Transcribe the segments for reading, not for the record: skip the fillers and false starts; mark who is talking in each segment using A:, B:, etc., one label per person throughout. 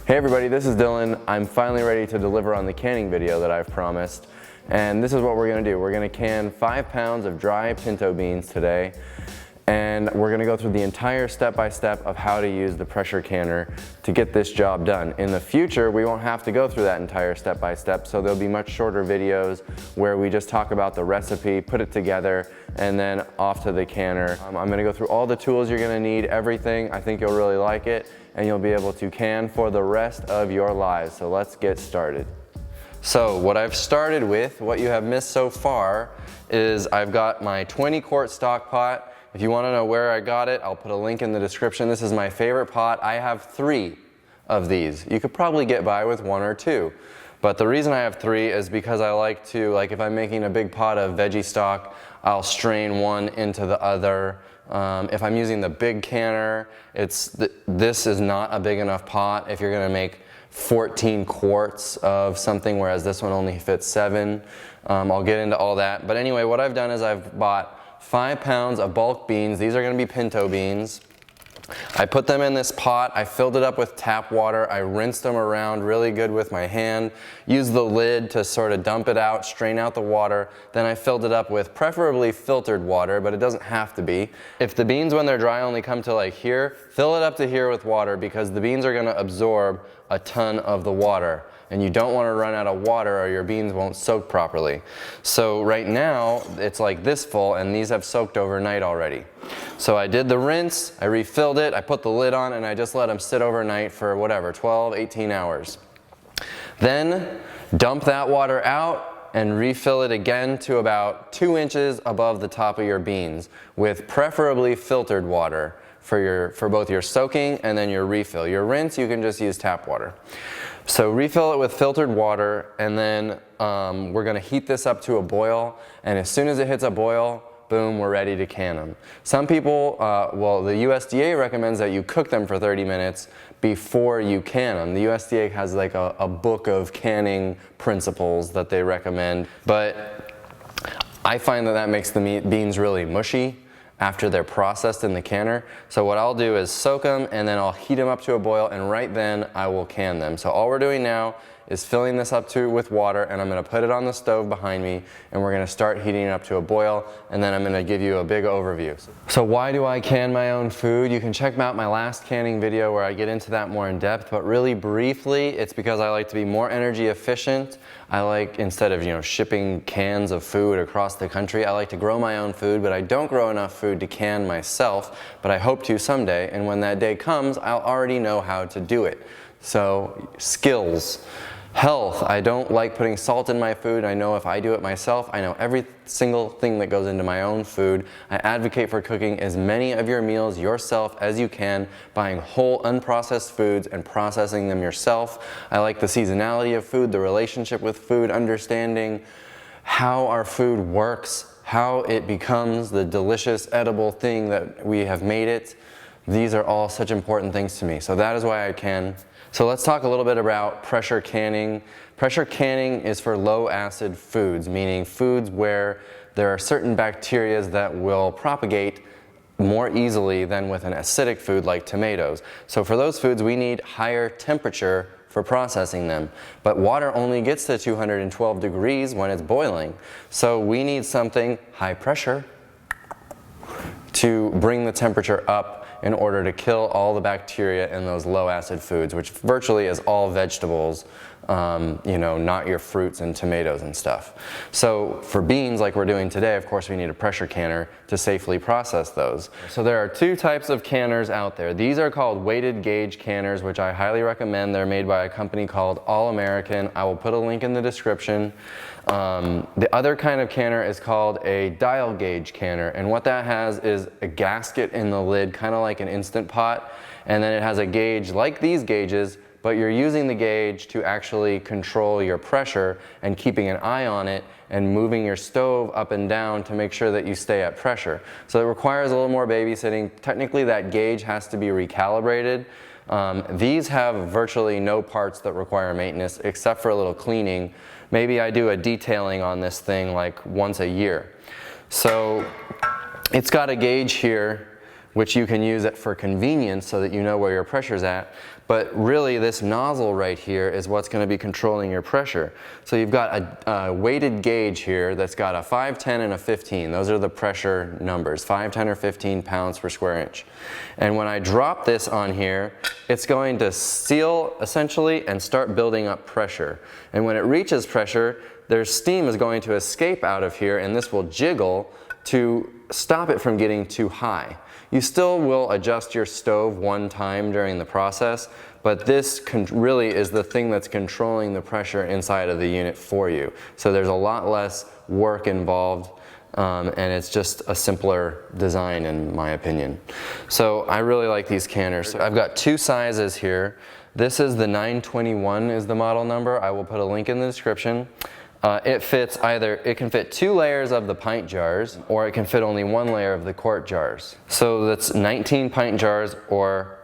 A: Hey everybody, this is Dylan. I'm finally ready to deliver on the canning video that I've promised. And this is what we're gonna do. We're gonna can 5 pounds of dry pinto beans today. And we're gonna go through the entire step-by-step of how to use the pressure canner to get this job done. In the future, we won't have to go through that entire step-by-step, so there'll be much shorter videos where we just talk about the recipe, put it together, and then off to the canner. I'm gonna go through all the tools you're gonna need, everything. I think you'll really like it, and you'll be able to can for the rest of your lives. So let's get started. So what I've started with, what you have missed so far, is I've got my 20-quart stock pot. If you want to know where I got it, I'll put a link in the description. This is my favorite pot. I have 3 of these. You could probably get by with 1 or 2. But the reason I have 3 is because I like to, if I'm making a big pot of veggie stock, I'll strain one into the other. If I'm using the big canner, this is not a big enough pot if you're going to make 14 quarts of something, whereas this one only fits 7. I'll get into all that. But anyway, what I've done is I've bought 5 pounds of bulk beans. These are going to be pinto beans. I put them in this pot. I filled it up with tap water. I rinsed them around really good with my hand. Used the lid to sort of dump it out, strain out the water. Then I filled it up with preferably filtered water, but it doesn't have to be. If the beans when they're dry only come to like here, fill it up to here with water because the beans are going to absorb a ton of the water. And you don't want to run out of water or your beans won't soak properly. So right now it's like this full and these have soaked overnight already. So I did the rinse, I refilled it, I put the lid on and I just let them sit overnight for whatever, 12, 18 hours. Then dump that water out and refill it again to about 2 inches above the top of your beans with preferably filtered water for both your soaking and then your refill. Your rinse, you can just use tap water. So refill it with filtered water and then we're going to heat this up to a boil, and as soon as it hits a boil, boom, we're ready to can them. Some people, well, the USDA recommends that you cook them for 30 minutes before you can them. The USDA has like a book of canning principles that they recommend, but I find that makes the beans really mushy after they're processed in the canner. So what I'll do is soak them and then I'll heat them up to a boil, and right then I will can them. So all we're doing now is filling this up with water, and I'm going to put it on the stove behind me and we're going to start heating it up to a boil, and then I'm going to give you a big overview. So why do I can my own food? You can check out my last canning video where I get into that more in depth, but really briefly, it's because I like to be more energy efficient. I like, instead of shipping cans of food across the country, I like to grow my own food, but I don't grow enough food to can myself, but I hope to someday, and when that day comes, I'll already know how to do it. So skills. Health, I don't like putting salt in my food. I know if I do it myself, I know every single thing that goes into my own food. I advocate for cooking as many of your meals yourself as you can, buying whole unprocessed foods and processing them yourself. I like the seasonality of food, the relationship with food, understanding how our food works, how it becomes the delicious edible thing that we have made it. These are all such important things to me. So that is why I can. So let's talk a little bit about pressure canning. Pressure canning is for low acid foods, meaning foods where there are certain bacteria that will propagate more easily than with an acidic food like tomatoes. So for those foods, we need higher temperature for processing them. But water only gets to 212 degrees when it's boiling. So we need something high pressure to bring the temperature up in order to kill all the bacteria in those low acid foods, which virtually is all vegetables, not your fruits and tomatoes and stuff. So for beans like we're doing today, of course we need a pressure canner to safely process those. So there are 2 types of canners out there. These are called weighted gauge canners, which I highly recommend. They're made by a company called All American. I will put a link in the description. The other kind of canner is called a dial gauge canner, and what that has is a gasket in the lid, kind of like an Instant Pot, and then it has a gauge like these gauges, but you're using the gauge to actually control your pressure and keeping an eye on it and moving your stove up and down to make sure that you stay at pressure. So it requires a little more babysitting. Technically that gauge has to be recalibrated. These have virtually no parts that require maintenance except for a little cleaning. Maybe I do a detailing on this thing like once a year. So it's got a gauge here which you can use it for convenience so that you know where your pressure's at. But really this nozzle right here is what's going to be controlling your pressure. So you've got a weighted gauge here that's got a 5, 10, and a 15. Those are the pressure numbers, 5, 10, or 15 pounds per square inch. And when I drop this on here, it's going to seal essentially and start building up pressure. And when it reaches pressure, there's steam is going to escape out of here, and this will jiggle to stop it from getting too high. You still will adjust your stove one time during the process, but this really is the thing that's controlling the pressure inside of the unit for you. So there's a lot less work involved, and it's just a simpler design in my opinion. So I really like these canners. So I've got two sizes here. This is the 921 is the model number. I will put a link in the description. It can fit 2 layers of the pint jars, or it can fit only 1 layer of the quart jars. So that's 19 pint jars or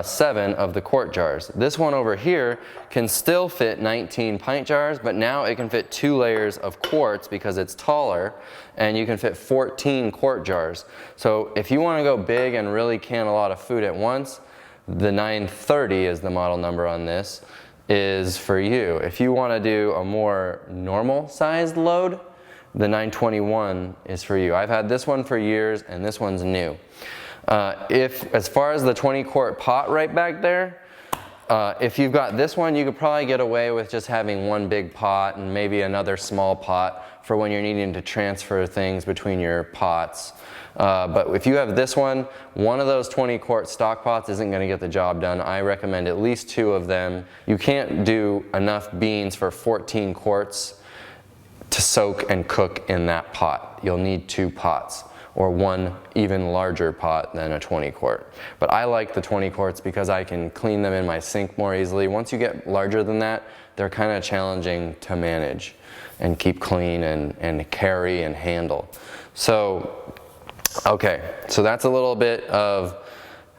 A: 7 of the quart jars. This one over here can still fit 19 pint jars, but now it can fit 2 layers of quarts because it's taller, and you can fit 14 quart jars. So if you want to go big and really can a lot of food at once, the 930 is the model number on this, is for you. If you want to do a more normal sized load, the 921 is for you. I've had this one for years, and this one's new. As far as the 20 quart pot right back there, if you've got this one, you could probably get away with just having one big pot and maybe another small pot for when you're needing to transfer things between your pots. But if you have this one of those 20 quart stock pots isn't going to get the job done. I recommend at least 2 of them. You can't do enough beans for 14 quarts to soak and cook in that pot. You'll need 2 pots, or one even larger pot than a 20 quart. But I like the 20 quarts because I can clean them in my sink more easily. Once you get larger than that, they're kind of challenging to manage and keep clean and carry and handle. So, okay, so that's a little bit of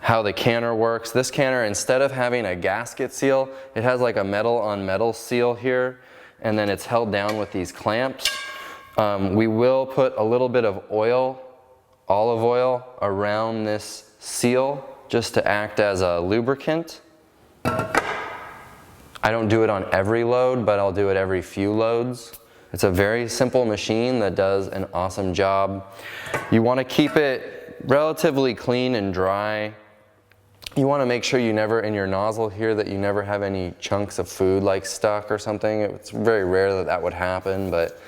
A: how the canner works. This canner, instead of having a gasket seal, it has like a metal on metal seal here, and then it's held down with these clamps. We will put a little bit of oil, olive oil, around this seal just to act as a lubricant. I don't do it on every load, but I'll do it every few loads. It's a very simple machine that does an awesome job. You want to keep it relatively clean and dry. You want to make sure you never, in your nozzle here, that you never have any chunks of food like stuck or something. It's very rare that that would happen, but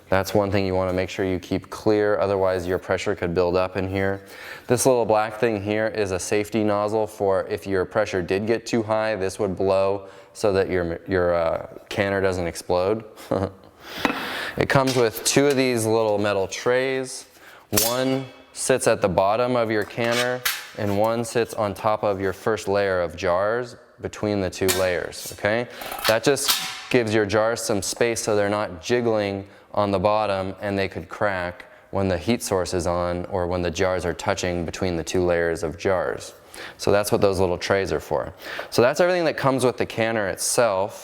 A: that's one thing you want to make sure you keep clear, otherwise your pressure could build up in here. This little black thing here is a safety nozzle for if your pressure did get too high, this would blow so that your canner doesn't explode. It comes with 2 of these little metal trays. One sits at the bottom of your canner, and one sits on top of your first layer of jars between the 2 layers, okay? That just gives your jars some space so they're not jiggling on the bottom and they could crack when the heat source is on or when the jars are touching between the 2 layers of jars. So that's what those little trays are for. So that's everything that comes with the canner itself.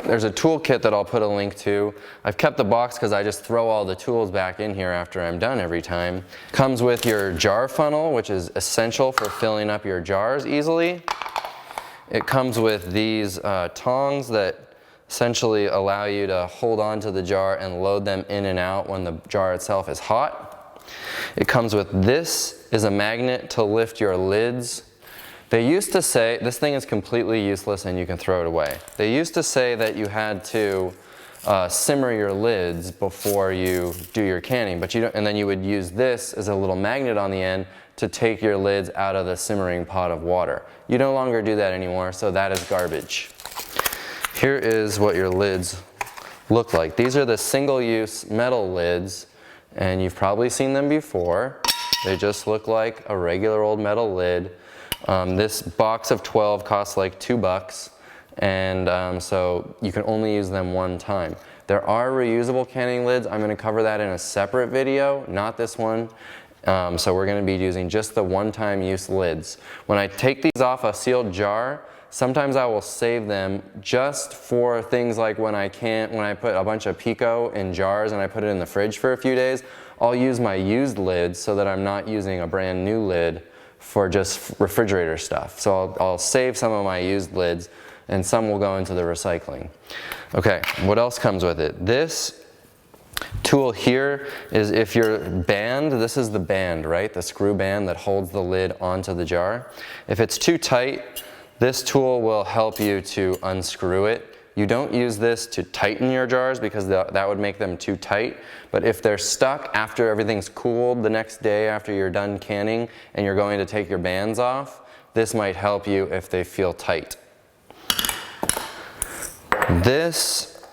A: There's a tool kit that I'll put a link to. I've kept the box because I just throw all the tools back in here after I'm done every time. Comes with your jar funnel, which is essential for filling up your jars easily. It comes with these tongs that essentially allow you to hold on to the jar and load them in and out when the jar itself is hot. It comes with this is a magnet to lift your lids. They used to say, this thing is completely useless and you can throw it away. They used to say that you had to simmer your lids before you do your canning, but you don't, and then you would use this as a little magnet on the end to take your lids out of the simmering pot of water. You no longer do that anymore, so that is garbage. Here is what your lids look like. These are the single-use metal lids, and you've probably seen them before. They just look like a regular old metal lid. This box of 12 costs like $2, and so you can only use them one time. There are reusable canning lids. I'm going to cover that in a separate video, not this one. So we're going to be using just the one-time use lids. When I take these off a sealed jar, sometimes I will save them just for things like when I put a bunch of pico in jars and I put it in the fridge for a few days, I'll use my used lids so that I'm not using a brand new lid for just refrigerator stuff. So I'll save some of my used lids and some will go into the recycling. Okay, what else comes with it? This tool here is if your band, this is the band, right? The screw band that holds the lid onto the jar. If it's too tight, this tool will help you to unscrew it. You don't use this to tighten your jars because that would make them too tight. But if they're stuck after everything's cooled the next day after you're done canning and you're going to take your bands off, this might help you if they feel tight. This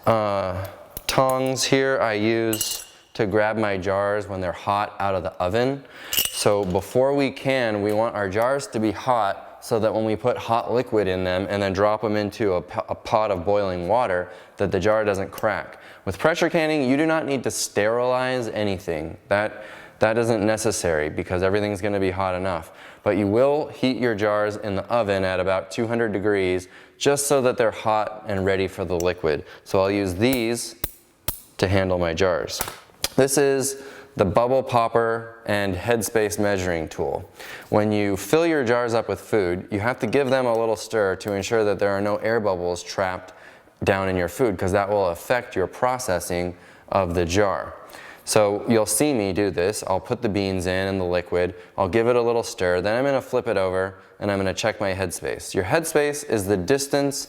A: tongs here I use to grab my jars when they're hot out of the oven. So before we can, we want our jars to be hot so that when we put hot liquid in them and then drop them into a pot of boiling water, that the jar doesn't crack. With pressure canning, you do not need to sterilize anything. That isn't necessary because everything's going to be hot enough. But you will heat your jars in the oven at about 200 degrees just so that they're hot and ready for the liquid. So I'll use these to handle my jars. This is the bubble popper and headspace measuring tool. When you fill your jars up with food, you have to give them a little stir to ensure that there are no air bubbles trapped down in your food because that will affect your processing of the jar. So you'll see me do this. I'll put the beans in the liquid, I'll give it a little stir, then I'm going to flip it over and I'm going to check my headspace. Your headspace is the distance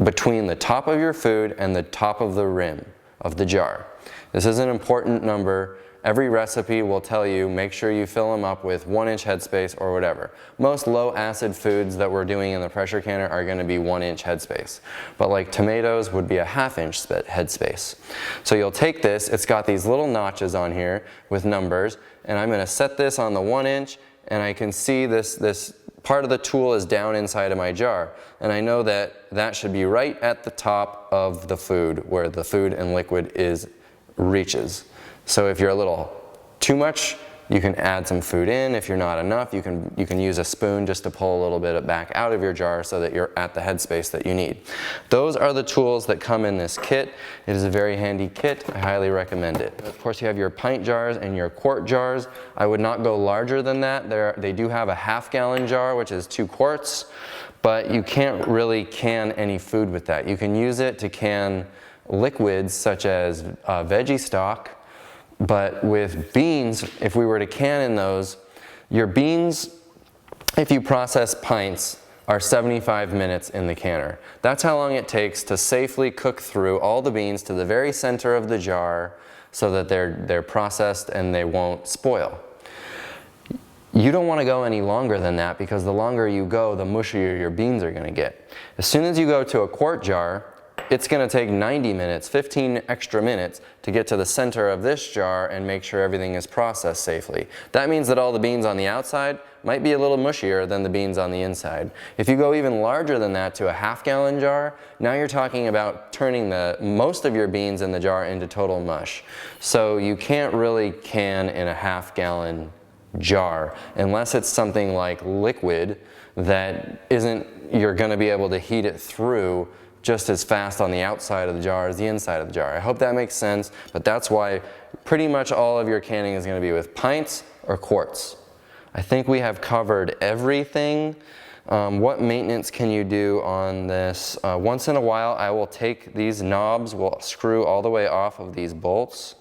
A: between the top of your food and the top of the rim of the jar. This is an important number. Every recipe will tell you make sure you fill them up with 1-inch headspace or whatever. Most low acid foods that we're doing in the pressure canner are going to be 1-inch headspace. But like tomatoes would be a 1/2-inch headspace. So you'll take this, it's got these little notches on here with numbers, and I'm going to set this on the 1-inch, and I can see this part of the tool is down inside of my jar. And I know that that should be right at the top of the food where the food and liquid reaches. So if you're a little too much, you can add some food in. If you're not enough, you can use a spoon just to pull a little bit back out of your jar so that you're at the headspace that you need. Those are the tools that come in this kit. It is a very handy kit. I highly recommend it. Of course, you have your pint jars and your quart jars. I would not go larger than that. They do have a 1/2 gallon jar, which is 2 quarts, but you can't really can any food with that. You can use it to can liquids such as veggie stock. But with beans, if we were to can in those, your beans, if you process pints, are 75 minutes in the canner. That's how long it takes to safely cook through all the beans to the very center of the jar so that they're processed and they won't spoil. You don't want to go any longer than that because the longer you go, the mushier your beans are going to get. As soon as you go to a quart jar, it's going to take 90 minutes, 15 extra minutes to get to the center of this jar and make sure everything is processed safely. That means that all the beans on the outside might be a little mushier than the beans on the inside. If you go even larger than that to a 1/2 gallon jar, now you're talking about turning most of your beans in the jar into total mush. So you can't really can in a 1/2 gallon jar unless it's something like liquid that you're going to be able to heat it through just as fast on the outside of the jar as the inside of the jar. I hope that makes sense, but that's why pretty much all of your canning is going to be with pints or quarts. I think we have covered everything. What maintenance can you do on this? Once in a while I will take these knobs, will screw all the way off of these bolts,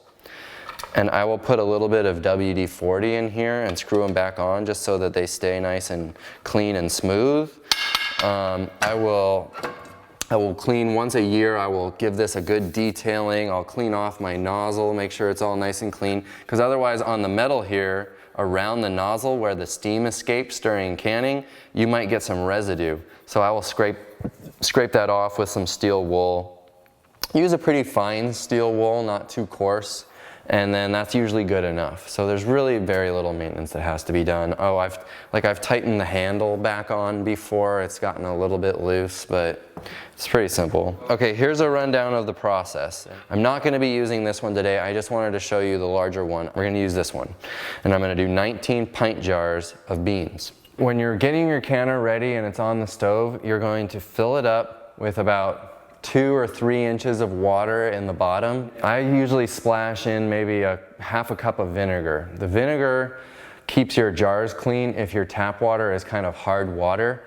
A: and I will put a little bit of WD-40 in here and screw them back on just so that they stay nice and clean and smooth. I will clean once a year. I will give this a good detailing. I'll clean off my nozzle, make sure it's all nice and clean, because otherwise on the metal here around the nozzle where the steam escapes during canning, you might get some residue. So I will scrape that off with some steel wool. Use a pretty fine steel wool, not too coarse, and then that's usually good enough. So there's really very little maintenance that has to be done. Oh, I've tightened the handle back on before. It's gotten a little bit loose, but it's pretty simple. Okay, here's a rundown of the process. I'm not going to be using this one today. I just wanted to show you the larger one. We're going to use this one. And I'm going to do 19 pint jars of beans. When you're getting your canner ready and it's on the stove, you're going to fill it up with about 2 or 3 inches of water in the bottom. I usually splash in maybe half a cup of vinegar. The vinegar keeps your jars clean if your tap water is kind of hard water.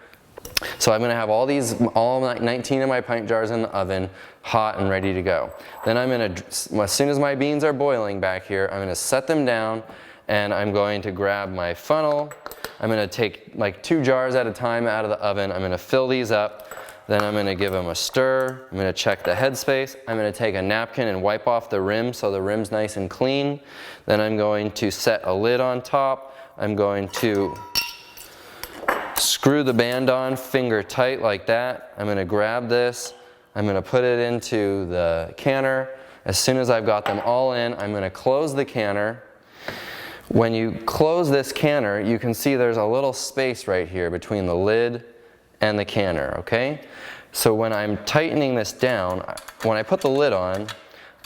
A: So I'm gonna have all 19 of my pint jars in the oven, hot and ready to go. Then I'm gonna, as soon as my beans are boiling back here, I'm gonna set them down and I'm going to grab my funnel. I'm gonna take like 2 jars at a time out of the oven. I'm gonna fill these up. Then I'm gonna give them a stir. I'm gonna check the headspace. I'm gonna take a napkin and wipe off the rim so the rim's nice and clean. Then I'm going to set a lid on top. I'm going to screw the band on, finger tight like that. I'm gonna grab this. I'm gonna put it into the canner. As soon as I've got them all in, I'm gonna close the canner. When you close this canner, you can see there's a little space right here between the lid and the canner, okay? So when I'm tightening this down, when I put the lid on,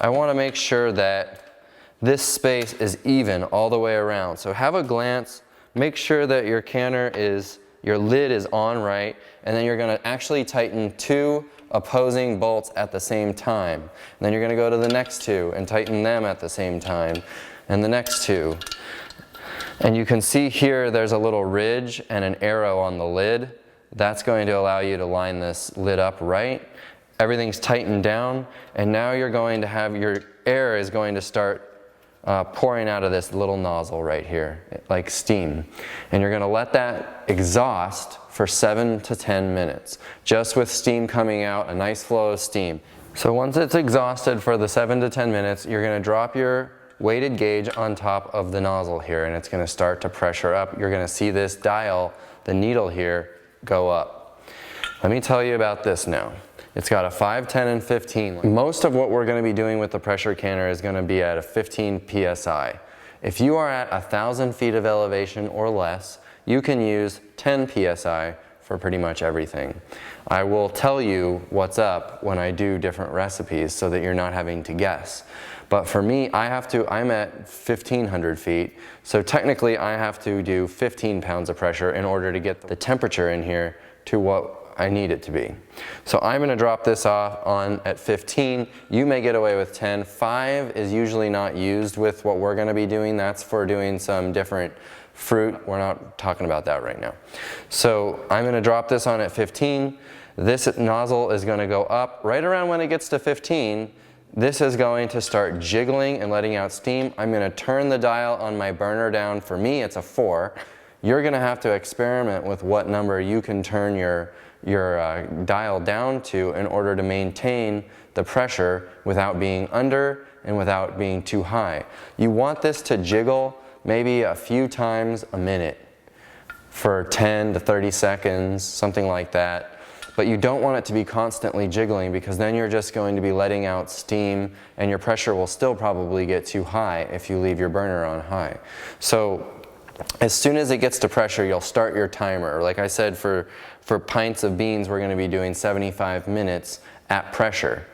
A: I wanna make sure that this space is even all the way around. So have a glance, make sure that your lid is on right, and then you're gonna actually tighten 2 opposing bolts at the same time. And then you're gonna go to the next 2 and tighten them at the same time, and the next 2. And you can see here there's a little ridge and an arrow on the lid. That's going to allow you to line this lid up right. Everything's tightened down, and now you're going to have your air is going to start pouring out of this little nozzle right here, like steam. And you're gonna let that exhaust for 7 to 10 minutes, just with steam coming out, a nice flow of steam. So once it's exhausted for the 7 to 10 minutes, you're gonna drop your weighted gauge on top of the nozzle here, and it's gonna start to pressure up. You're gonna see this dial, the needle here, go up. Let me tell you about this now. It's got a 5, 10, and 15. Most of what we're gonna be doing with the pressure canner is gonna be at a 15 PSI. If you are at 1,000 feet of elevation or less, you can use 10 PSI for pretty much everything. I will tell you what's up when I do different recipes so that you're not having to guess. But for me, I'm at 1,500 feet, so technically I have to do 15 pounds of pressure in order to get the temperature in here to what I need it to be. So I'm gonna drop this off on at 15. You may get away with 10. 5 is usually not used with what we're gonna be doing. That's for doing some different fruit. We're not talking about that right now. So I'm gonna drop this on at 15. This nozzle is gonna go up. Right around when it gets to 15, this is going to start jiggling and letting out steam. I'm gonna turn the dial on my burner down. For me, it's a 4. You're gonna have to experiment with what number you can turn your dial down to in order to maintain the pressure without being under and without being too high. You want this to jiggle maybe a few times a minute for 10 to 30 seconds, something like that. But you don't want it to be constantly jiggling, because then you're just going to be letting out steam and your pressure will still probably get too high if you leave your burner on high. So as soon as it gets to pressure, you'll start your timer. Like I said, for pints of beans, we're gonna be doing 75 minutes at pressure.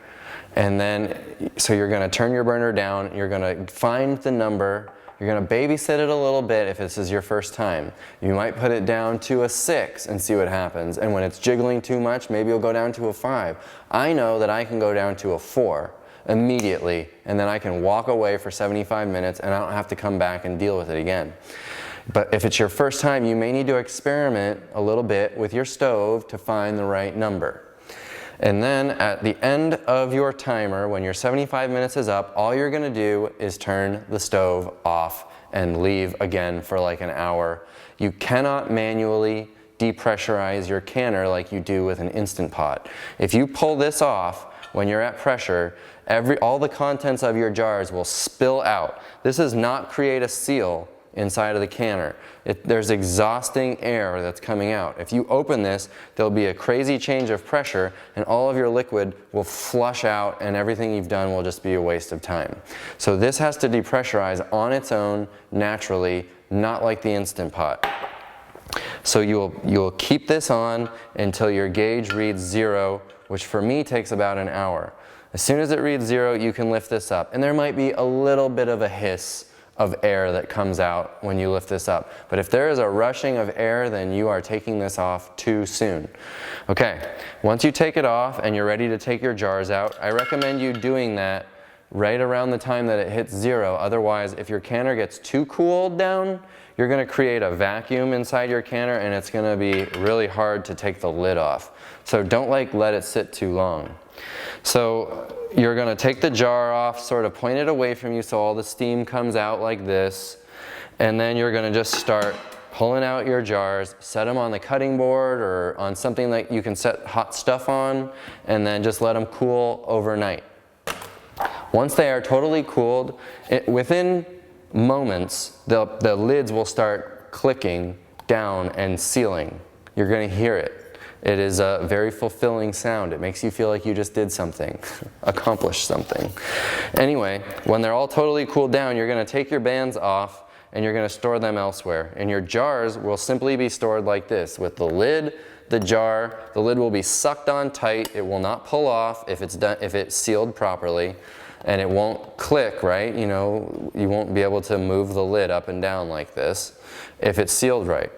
A: And then, so you're gonna turn your burner down, you're gonna find the number, you're gonna babysit it a little bit if this is your first time. You might put it down to a 6 and see what happens. And when it's jiggling too much, maybe you'll go down to a 5. I know that I can go down to a 4 immediately, and then I can walk away for 75 minutes and I don't have to come back and deal with it again. But if it's your first time, you may need to experiment a little bit with your stove to find the right number. And then at the end of your timer, when your 75 minutes is up, all you're gonna do is turn the stove off and leave again for like an hour. You cannot manually depressurize your canner like you do with an Instant Pot. If you pull this off when you're at pressure, all the contents of your jars will spill out. This does not create a seal inside of the canner. There's exhausting air that's coming out. If you open this, there'll be a crazy change of pressure and all of your liquid will flush out and everything you've done will just be a waste of time. So this has to depressurize on its own, naturally, not like the Instant Pot. So you'll keep this on until your gauge reads 0, which for me takes about an hour. As soon as it reads 0, you can lift this up. And there might be a little bit of a hiss of air that comes out when you lift this up. But if there is a rushing of air, then you are taking this off too soon. Okay, once you take it off and you're ready to take your jars out, I recommend you doing that right around the time that it hits 0. Otherwise, if your canner gets too cooled down, you're going to create a vacuum inside your canner and it's going to be really hard to take the lid off. So don't let it sit too long. So you're going to take the jar off, sort of point it away from you so all the steam comes out like this, and then you're going to just start pulling out your jars, set them on the cutting board or on something that you can set hot stuff on, and then just let them cool overnight. Once they are totally cooled, within moments, the lids will start clicking down and sealing. You're going to hear it. It is a very fulfilling sound. It makes you feel like you just did something, accomplished something. Anyway, when they're all totally cooled down, you're going to take your bands off and you're going to store them elsewhere. And your jars will simply be stored like this, with the lid, the jar. The lid will be sucked on tight. It will not pull off if it's sealed properly. And it won't click, right? You know, you won't be able to move the lid up and down like this if it's sealed right.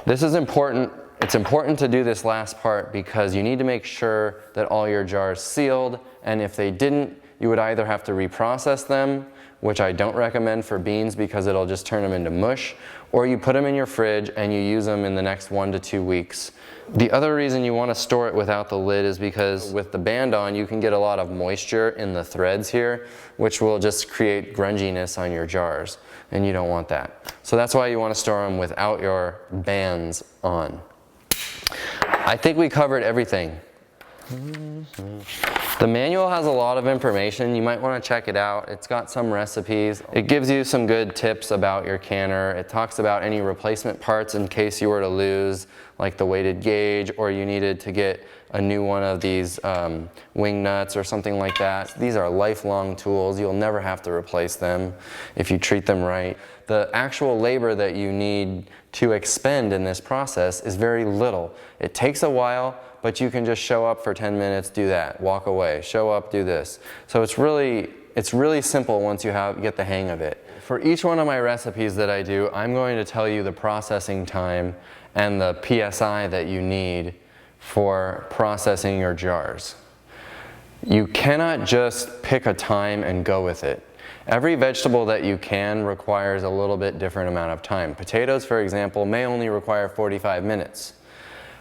A: This is important. It's important to do this last part because you need to make sure that all your jars sealed, and if they didn't, you would either have to reprocess them, which I don't recommend for beans because it'll just turn them into mush, or you put them in your fridge and you use them in the next 1 to 2 weeks. The other reason you want to store it without the lid is because with the band on, you can get a lot of moisture in the threads here, which will just create grunginess on your jars, and you don't want that. So that's why you want to store them without your bands on. I think we covered everything. The manual has a lot of information. You might want to check it out. It's got some recipes. It gives you some good tips about your canner. It talks about any replacement parts in case you were to lose, like the weighted gauge, or you needed to get a new one of these wing nuts or something like that. These are lifelong tools. You'll never have to replace them if you treat them right. The actual labor that you need to expend in this process is very little. It takes a while, but you can just show up for 10 minutes, do that, walk away, show up, do this. So it's really simple once you get the hang of it. For each one of my recipes that I do, I'm going to tell you the processing time and the PSI that you need for processing your jars. You cannot just pick a time and go with it. Every vegetable that you can requires a little bit different amount of time. Potatoes, for example, may only require 45 minutes,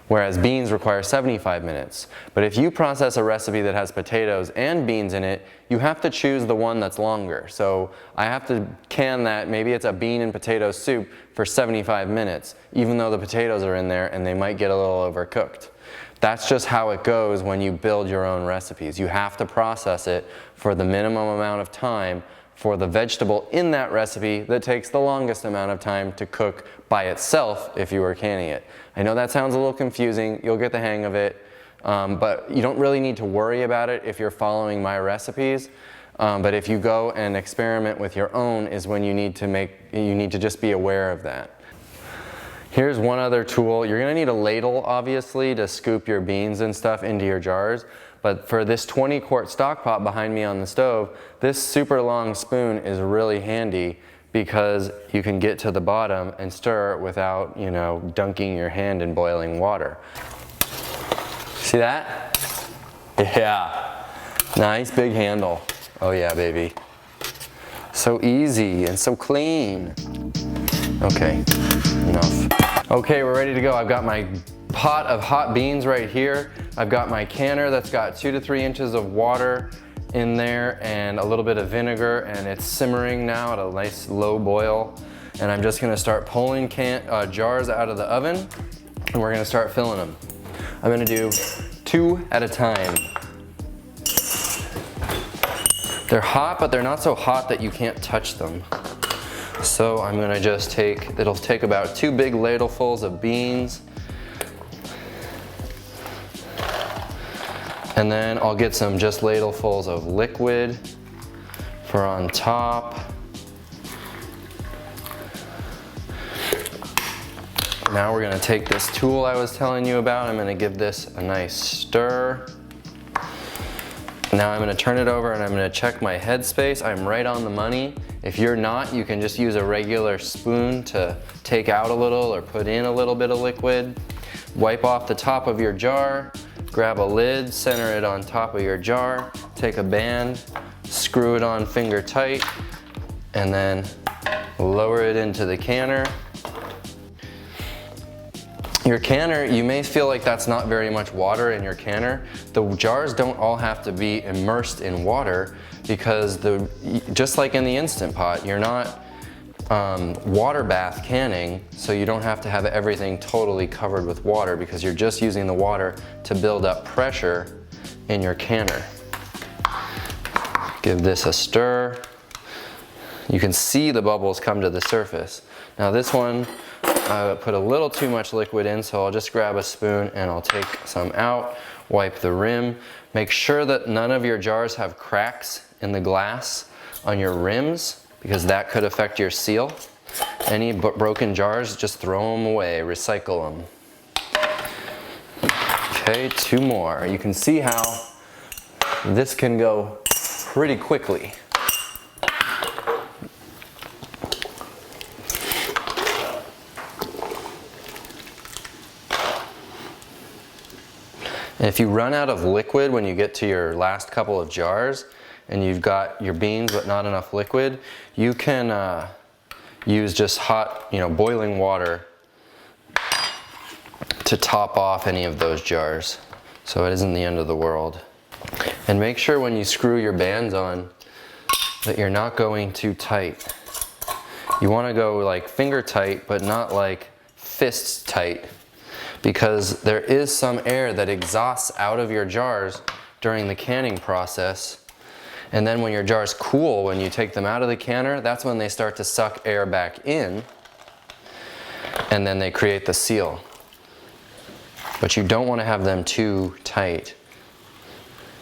A: whereas beans require 75 minutes. But if you process a recipe that has potatoes and beans in it, you have to choose the one that's longer. So I have to can that, maybe it's a bean and potato soup, for 75 minutes, even though the potatoes are in there and they might get a little overcooked. That's just how it goes when you build your own recipes. You have to process it for the minimum amount of time for the vegetable in that recipe that takes the longest amount of time to cook by itself if you were canning it. I know that sounds a little confusing. You'll get the hang of it, but you don't really need to worry about it if you're following my recipes. But if you go and experiment with your own is when you need to just be aware of that. Here's one other tool. You're gonna need a ladle, obviously, to scoop your beans and stuff into your jars. But for this 20-quart stock pot behind me on the stove, this super long spoon is really handy because you can get to the bottom and stir without, you know, dunking your hand in boiling water. See that? Yeah. Nice big handle. Oh yeah, baby. So easy and so clean. Okay, enough. Okay, we're ready to go. I've got my pot of hot beans right here. I've got my canner that's got 2 to 3 inches of water in there and a little bit of vinegar, and it's simmering now at a nice low boil. And I'm just gonna start pulling jars out of the oven, and we're gonna start filling them. I'm gonna do 2 at a time. They're hot, but they're not so hot that you can't touch them. So I'm gonna just it'll take about 2 big ladlefuls of beans. And then I'll get some just ladlefuls of liquid for on top. Now we're gonna take this tool I was telling you about. I'm gonna give this a nice stir. Now I'm gonna turn it over and I'm gonna check my headspace. I'm right on the money. If you're not, you can just use a regular spoon to take out a little or put in a little bit of liquid. Wipe off the top of your jar, grab a lid, center it on top of your jar, take a band, screw it on finger tight, and then lower it into the canner. Your canner, you may feel like that's not very much water in your canner. The jars don't all have to be immersed in water because just like in the Instant Pot, you're not water bath canning, so you don't have to have everything totally covered with water because you're just using the water to build up pressure in your canner. Give this a stir. You can see the bubbles come to the surface. Now this one, I put a little too much liquid in, so I'll just grab a spoon and I'll take some out, wipe the rim. Make sure that none of your jars have cracks in the glass on your rims because that could affect your seal. Any broken jars, just throw them away, recycle them. Okay, 2 more. You can see how this can go pretty quickly. And if you run out of liquid when you get to your last couple of jars and you've got your beans but not enough liquid, you can use just hot, boiling water to top off any of those jars. So it isn't the end of the world. And make sure when you screw your bands on that you're not going too tight. You want to go like finger tight, but not like fist tight, because there is some air that exhausts out of your jars during the canning process. And then when your jars cool, when you take them out of the canner, that's when they start to suck air back in, and then they create the seal. But you don't want to have them too tight.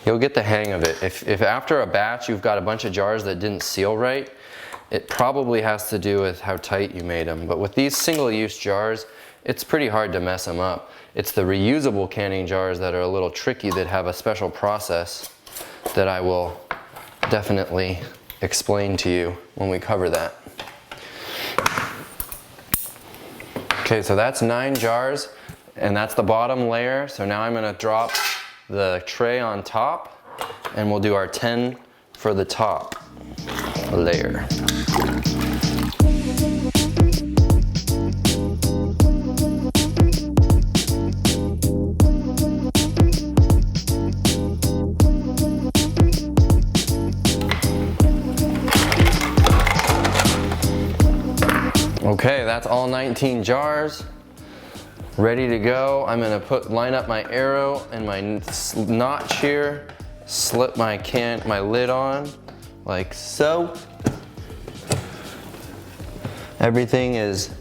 A: You'll get the hang of it. If after a batch you've got a bunch of jars that didn't seal right, it probably has to do with how tight you made them. But with these single-use jars, it's pretty hard to mess them up. It's the reusable canning jars that are a little tricky, that have a special process that I will definitely explain to you when we cover that. Okay, so that's 9 jars, and that's the bottom layer. So now I'm gonna drop the tray on top, and we'll do our 10 for the top layer. Okay, that's all 19 jars ready to go. I'm gonna line up my arrow and my notch here, slip my lid on like so. Everything is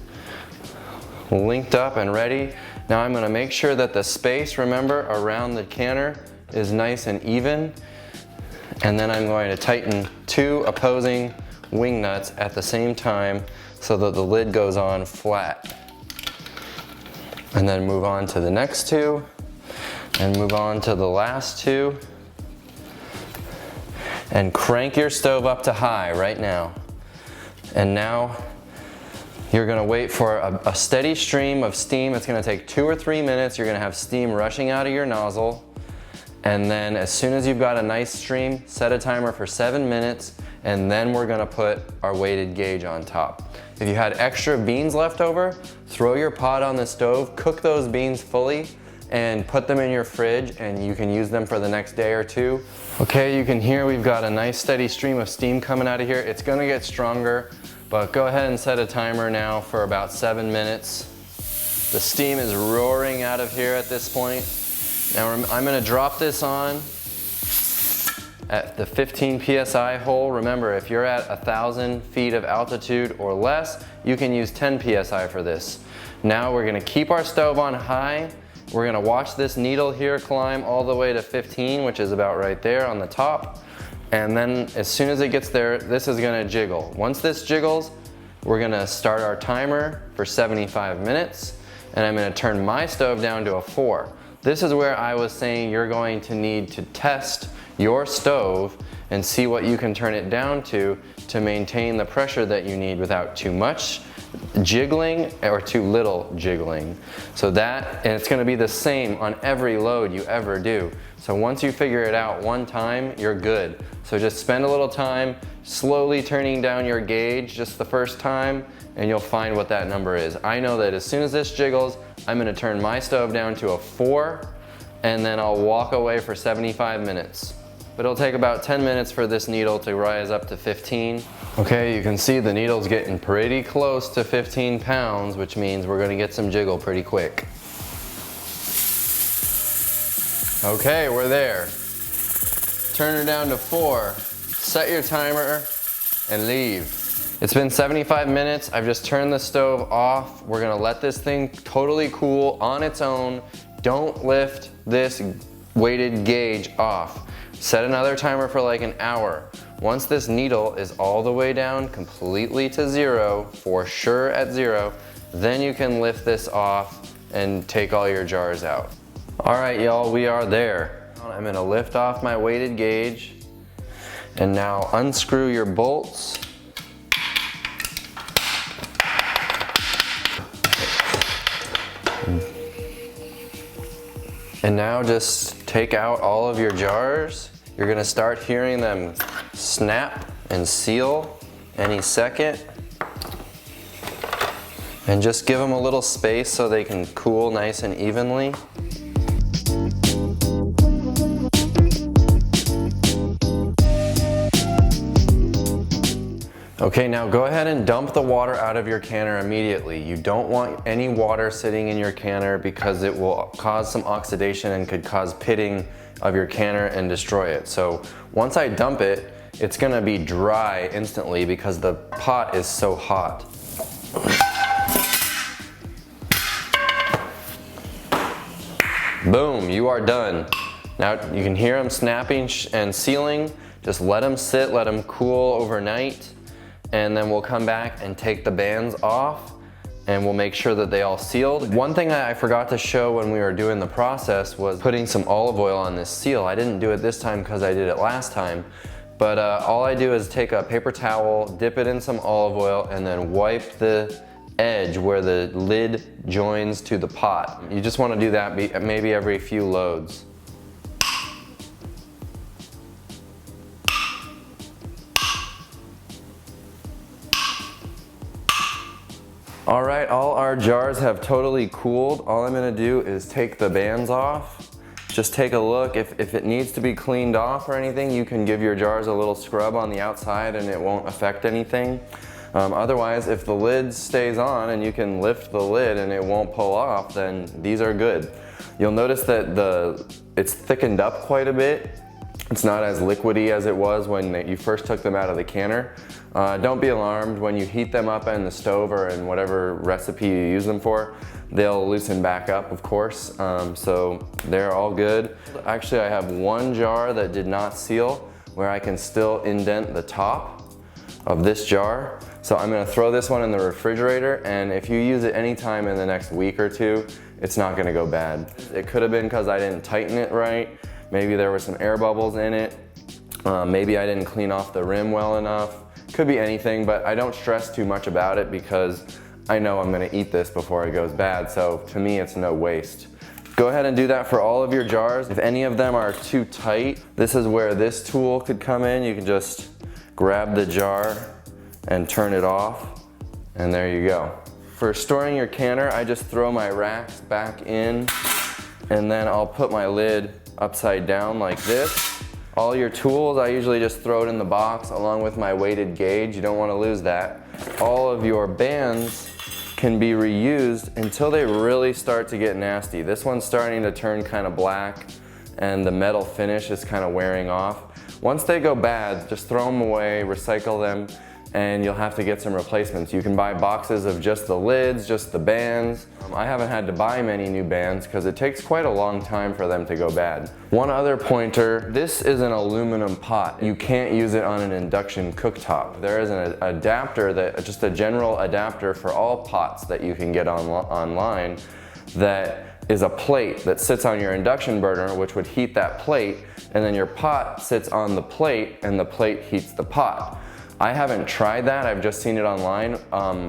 A: linked up and ready. Now I'm gonna make sure that the space, remember, around the canner is nice and even. And then I'm going to tighten 2 opposing wing nuts at the same time so that the lid goes on flat. And then move on to the next 2 and move on to the last 2. And crank your stove up to high right now. And now you're gonna wait for a steady stream of steam. It's gonna take 2 or 3 minutes. You're gonna have steam rushing out of your nozzle. And then as soon as you've got a nice stream, set a timer for 7 minutes, and then we're gonna put our weighted gauge on top. If you had extra beans left over, throw your pot on the stove, cook those beans fully, and put them in your fridge, and you can use them for the next day or 2. Okay, you can hear we've got a nice steady stream of steam coming out of here. It's gonna get stronger, but go ahead and set a timer now for about 7 minutes. The steam is roaring out of here at this point. Now I'm gonna drop this on at the 15 PSI hole. Remember, if you're at 1,000 feet of altitude or less, you can use 10 PSI for this. Now we're gonna keep our stove on high. We're gonna watch this needle here climb all the way to 15, which is about right there on the top. And then as soon as it gets there, this is gonna jiggle. Once this jiggles, we're gonna start our timer for 75 minutes, and I'm gonna turn my stove down to a 4. This is where I was saying you're going to need to test your stove and see what you can turn it down to maintain the pressure that you need without too much jiggling or too little jiggling. So and it's gonna be the same on every load you ever do. So once you figure it out one time, you're good. So just spend a little time slowly turning down your gauge just the first time, and you'll find what that number is. I know that as soon as this jiggles, I'm gonna turn my stove down to a 4, and then I'll walk away for 75 minutes. But it'll take about 10 minutes for this needle to rise up to 15. Okay, you can see the needle's getting pretty close to 15 pounds, which means we're gonna get some jiggle pretty quick. Okay, we're there. Turn her down to 4, set your timer, and leave. It's been 75 minutes, I've just turned the stove off. We're gonna let this thing totally cool on its own. Don't lift this weighted gauge off. Set another timer for like an hour. Once this needle is all the way down completely to 0, for sure at 0, then you can lift this off and take all your jars out. All right, y'all, we are there. I'm gonna lift off my weighted gauge, and now unscrew your bolts. And now just take out all of your jars. You're gonna start hearing them snap and seal any second. And just give them a little space so they can cool nice and evenly. Okay, now go ahead and dump the water out of your canner immediately. You don't want any water sitting in your canner because it will cause some oxidation and could cause pitting of your canner and destroy it. So once I dump it, it's gonna be dry instantly because the pot is so hot. Boom, you are done. Now you can hear them snapping and sealing. Just let them sit, let them cool overnight, and then we'll come back and take the bands off and we'll make sure that they all sealed. One thing I forgot to show when we were doing the process was putting some olive oil on this seal. I didn't do it this time because I did it last time, but all I do is take a paper towel, dip it in some olive oil, and then wipe the edge where the lid joins to the pot. You just want to do that maybe every few loads. All right, all our jars have totally cooled. All I'm gonna do is take the bands off. Just take a look. If it needs to be cleaned off or anything, you can give your jars a little scrub on the outside and it won't affect anything. Otherwise, if the lid stays on and you can lift the lid and it won't pull off, then these are good. You'll notice that it's thickened up quite a bit. It's not as liquidy as it was when you first took them out of the canner. Don't be alarmed. When you heat them up in the stove or in whatever recipe you use them for, they'll loosen back up, of course. So they're all good. Actually, I have one jar that did not seal where I can still indent the top of this jar. So I'm gonna throw this one in the refrigerator, and if you use it anytime in the next week or two, it's not gonna go bad. It could have been because I didn't tighten it right. Maybe there were some air bubbles in it. Maybe I didn't clean off the rim well enough. Could be anything, but I don't stress too much about it because I know I'm gonna eat this before it goes bad, so to me it's no waste. Go ahead and do that for all of your jars. If any of them are too tight, this is where this tool could come in. You can just grab the jar and turn it off, and there you go. For storing your canner, I just throw my racks back in, and then I'll put my lid upside down like this. All your tools, I usually just throw it in the box along with my weighted gauge. You don't want to lose that. All of your bands can be reused until they really start to get nasty. This one's starting to turn kind of black and the metal finish is kind of wearing off. Once they go bad, just throw them away, recycle them, and you'll have to get some replacements. You can buy boxes of just the lids, just the bands. I haven't had to buy many new bands because it takes quite a long time for them to go bad. One other pointer, this is an aluminum pot. You can't use it on an induction cooktop. There is an adapter, just a general adapter for all pots that you can get online that is a plate that sits on your induction burner, which would heat that plate, and then your pot sits on the plate and the plate heats the pot. I haven't tried that, I've just seen it online.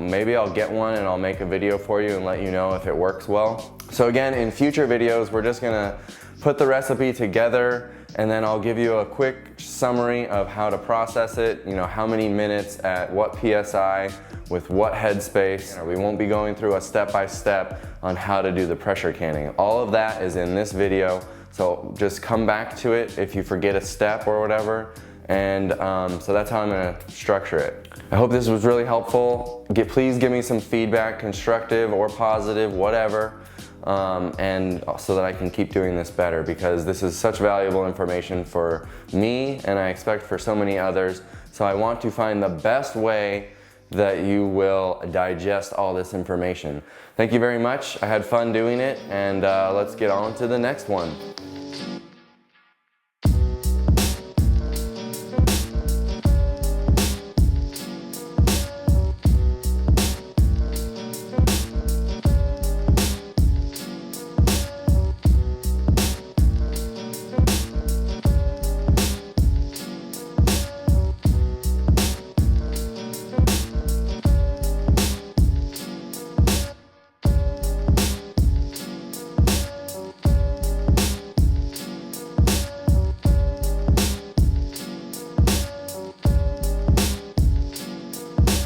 A: Maybe I'll get one and I'll make a video for you and let you know if it works well. So again, in future videos, we're just gonna put the recipe together and then I'll give you a quick summary of how to process it, you know, how many minutes at what PSI with what headspace. We won't be going through a step-by-step on how to do the pressure canning. All of that is in this video, so just come back to it if you forget a step or whatever. And so that's how I'm gonna structure it. I hope this was really helpful. Please give me some feedback, constructive or positive, whatever. And so that I can keep doing this better, because this is such valuable information for me and I expect for so many others. So I want to find the best way that you will digest all this information. Thank you very much. I had fun doing it, and let's get on to the next one.